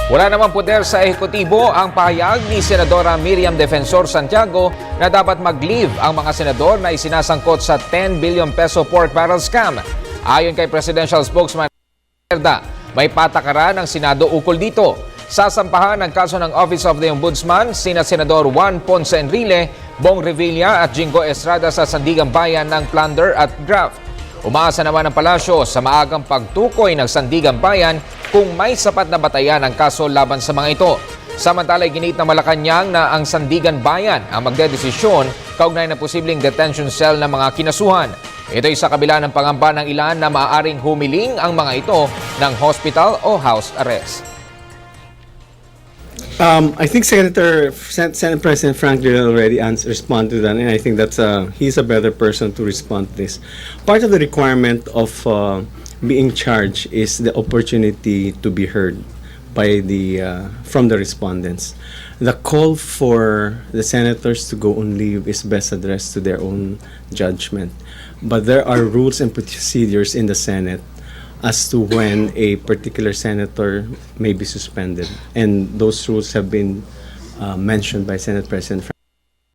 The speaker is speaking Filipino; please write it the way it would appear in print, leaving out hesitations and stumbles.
Wala namang poder sa ehekutibo ang pahayag ni Senadora Miriam Defensor Santiago na dapat mag-leave ang mga senador na isinasangkot sa 10 billion peso pork barrel scam. Ayon kay Presidential Spokesman may patakaran ng Senado ukol dito. Sasampahan ng kaso ng Office of the Ombudsman sina Senador Juan Ponce Enrile, Bong Revilla at Jingo Estrada sa Sandigang Bayan ng plunder at graft. Umaasa naman ang palasyo sa maagang pagtukoy ng Sandigang Bayan kung may sapat na batayan ang kaso laban sa mga ito. Samantala, ginit ng Malacanang na ang Sandigan Bayan ang magdedesisyon kaugnay ng posibleng detention cell ng mga kinasuhan. Ito'y sa kabila ng pangamba ng ilan na maaaring humiling ang mga ito ng hospital o house arrest. I think Senate President Frank Drilon already responded to that, and I think he's a better person to respond to this. Part of the requirement of being charged is the opportunity to be heard by from the respondents. The call for the senators to go on leave is best addressed to their own judgment. But there are rules and procedures in the Senate as to when a particular senator may be suspended. And those rules have been mentioned by Senate President Frank.